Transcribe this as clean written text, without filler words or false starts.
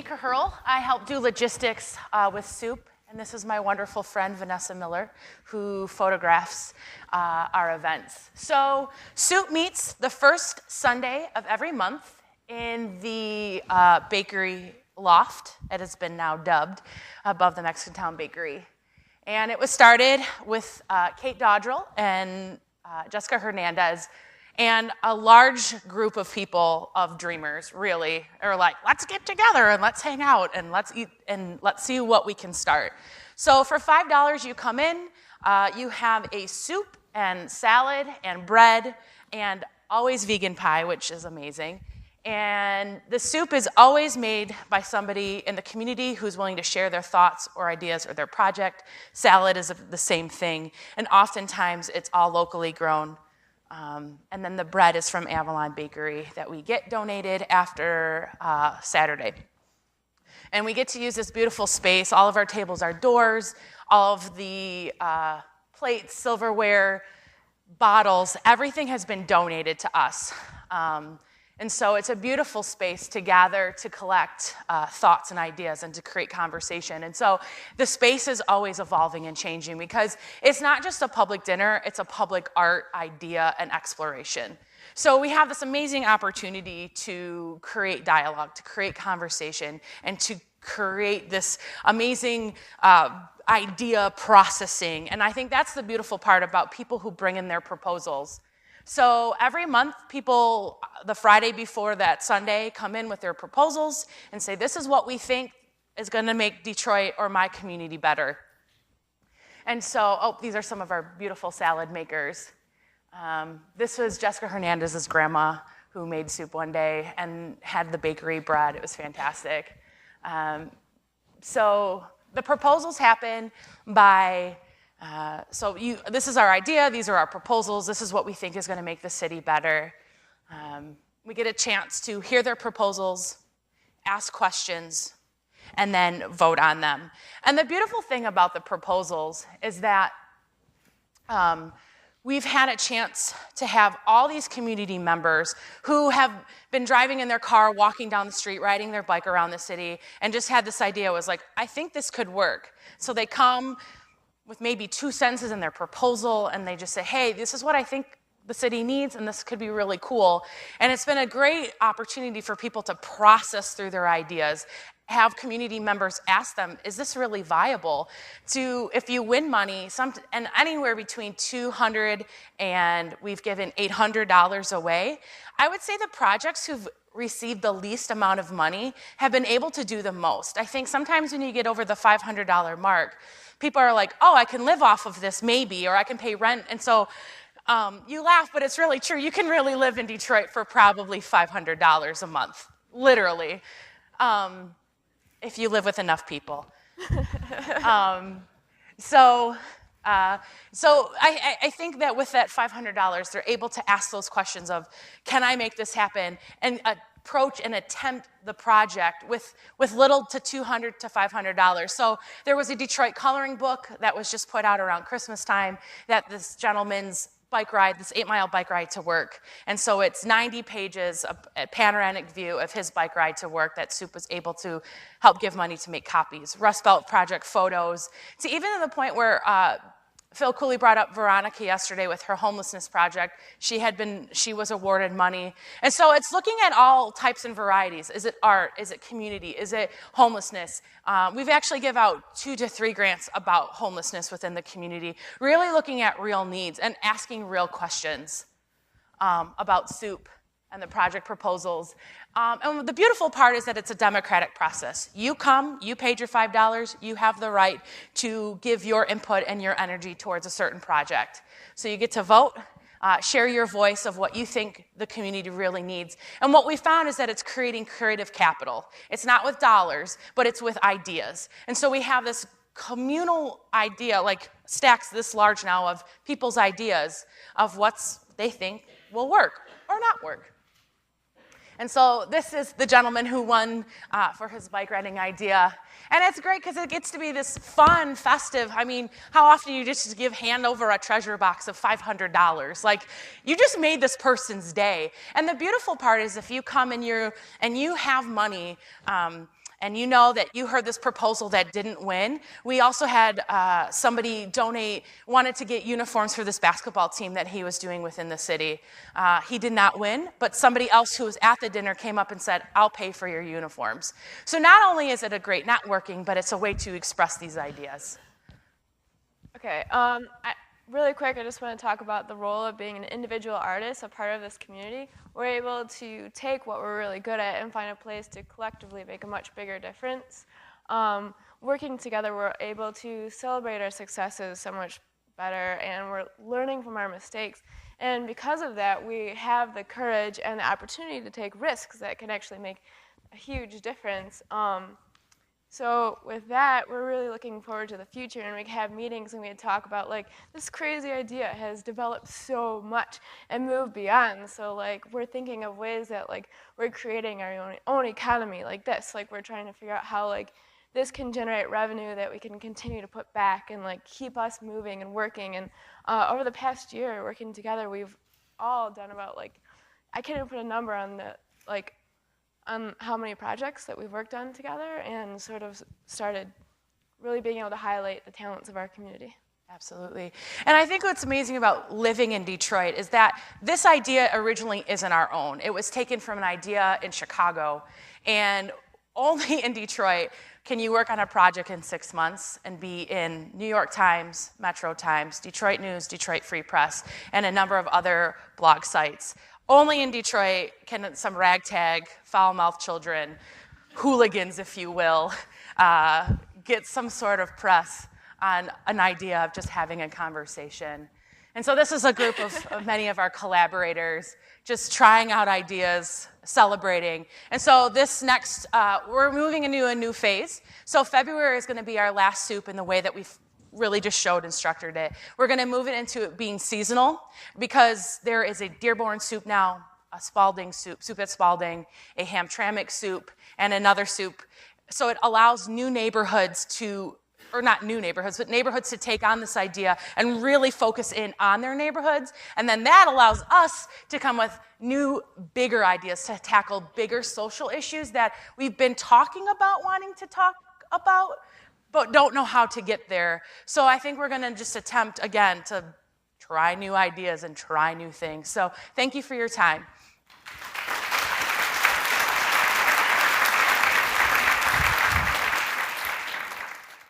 Kaherl. I help do logistics with Soup, and this is my wonderful friend, Vanessa Miller, who photographs our events. So Soup meets the first Sunday of every month in the bakery loft, it has been now dubbed, above the Mexican Town Bakery. And it was started with Kate Dodrell and Jessica Hernandez, and a large group of people, of dreamers, really, are like, let's get together and let's hang out and let's eat and let's see what we can start. So for $5 you come in, you have a soup and salad and bread and always vegan pie, which is amazing. And the soup is always made by somebody in the community who's willing to share their thoughts or ideas or their project. Salad is the same thing, and oftentimes it's all locally grown. And then the bread is from Avalon Bakery that we get donated after Saturday. And we get to use this beautiful space. All of our tables are doors. All of the plates, silverware, bottles, everything has been donated to us. And so it's a beautiful space to gather, to collect thoughts and ideas, and to create conversation. And so the space is always evolving and changing because it's not just a public dinner, it's a public art, idea, and exploration. So we have this amazing opportunity to create dialogue, to create conversation, and to create this amazing idea processing. And I think that's the beautiful part about people who bring in their proposals. So every month, people, the Friday before that Sunday, come in with their proposals and say, this is what we think is going to make Detroit or my community better. And so, these are some of our beautiful salad makers. This was Jessica Hernandez's grandma who made soup one day and had the bakery bread. It was fantastic. So the proposals happen by... this is our idea, these are our proposals, this is what we think is going to make the city better. We get a chance to hear their proposals, ask questions, and then vote on them. And the beautiful thing about the proposals is that we've had a chance to have all these community members who have been driving in their car, walking down the street, riding their bike around the city, and just had this idea, was like, I think this could work. So they come with maybe 2 sentences in their proposal, and they just say, hey, this is what I think the city needs, and this could be really cool. And it's been a great opportunity for people to process through their ideas, have community members ask them, is this really viable? If you win money, and anywhere between $200 and we've given $800 away, I would say the projects who've received the least amount of money have been able to do the most. I think sometimes when you get over the $500 mark, people are like, oh, I can live off of this maybe, or I can pay rent. And so you laugh, but it's really true. You can really live in Detroit for probably $500 a month, literally, if you live with enough people. So I think that with that $500, they're able to ask those questions of, can I make this happen? And approach and attempt the project with little to $200 to $500. So there was a Detroit coloring book that was just put out around Christmas time that this gentleman's bike ride, this 8-mile bike ride to work. And so it's 90 pages, a panoramic view of his bike ride to work that Soup was able to help give money to make copies. Rust Belt Project photos, to even to the point where Phil Cooley brought up Veronica yesterday with her homelessness project. She was awarded money. And so it's looking at all types and varieties. Is it art? Is it community? Is it homelessness? We've actually give out 2 to 3 grants about homelessness within the community, really looking at real needs and asking real questions about Soup and the project proposals. And the beautiful part is that it's a democratic process. You come, you paid your $5, you have the right to give your input and your energy towards a certain project. So you get to vote, share your voice of what you think the community really needs. And what we found is that it's creating creative capital. It's not with dollars, but it's with ideas. And so we have this communal idea, like stacks this large now of people's ideas of what they think will work or not work. And so this is the gentleman who won for his bike riding idea. And it's great because it gets to be this fun, festive. I mean, how often you just hand over a treasure box of $500? Like, you just made this person's day. And the beautiful part is if you come and you have money, And you know that you heard this proposal that didn't win. We also had somebody wanted to get uniforms for this basketball team that he was doing within the city. He did not win, but somebody else who was at the dinner came up and said, I'll pay for your uniforms. So not only is it a great networking, but it's a way to express these ideas. Okay, really quick, I just want to talk about the role of being an individual artist, a part of this community. We're able to take what we're really good at and find a place to collectively make a much bigger difference. Working together, we're able to celebrate our successes so much better, and we're learning from our mistakes. And because of that, we have the courage and the opportunity to take risks that can actually make a huge difference. So with that, we're really looking forward to the future, and we have meetings and we talk about, like, this crazy idea has developed so much and moved beyond. So, like, we're thinking of ways that, like, we're creating our own economy like this. Like, we're trying to figure out how, like, this can generate revenue that we can continue to put back and, like, keep us moving and working. And over the past year, working together, we've all done about, like, I can't even put a number on the, like, on how many projects that we've worked on together, and sort of started really being able to highlight the talents of our community. Absolutely. And I think what's amazing about living in Detroit is that this idea originally isn't our own. It was taken from an idea in Chicago, and only in Detroit can you work on a project in 6 months and be in New York Times, Metro Times, Detroit News, Detroit Free Press, and a number of other blog sites. Only in Detroit can some ragtag, foul-mouthed children, hooligans, if you will, get some sort of press on an idea of just having a conversation. And so this is a group of many of our collaborators just trying out ideas, celebrating. And so this next, we're moving into a new phase. So February is going to be our last soup in the way that we've really just showed and structured it. We're going to move it into it being seasonal, because there is a Dearborn soup now, a Spalding soup at Spalding, a Hamtramck soup, and another soup. So it allows new neighborhoods to, or not new neighborhoods, but neighborhoods to take on this idea and really focus in on their neighborhoods. And then that allows us to come with new, bigger ideas to tackle bigger social issues that we've been talking about wanting to talk about, but don't know how to get there. So I think we're going to just attempt, again, to try new ideas and try new things. So thank you for your time.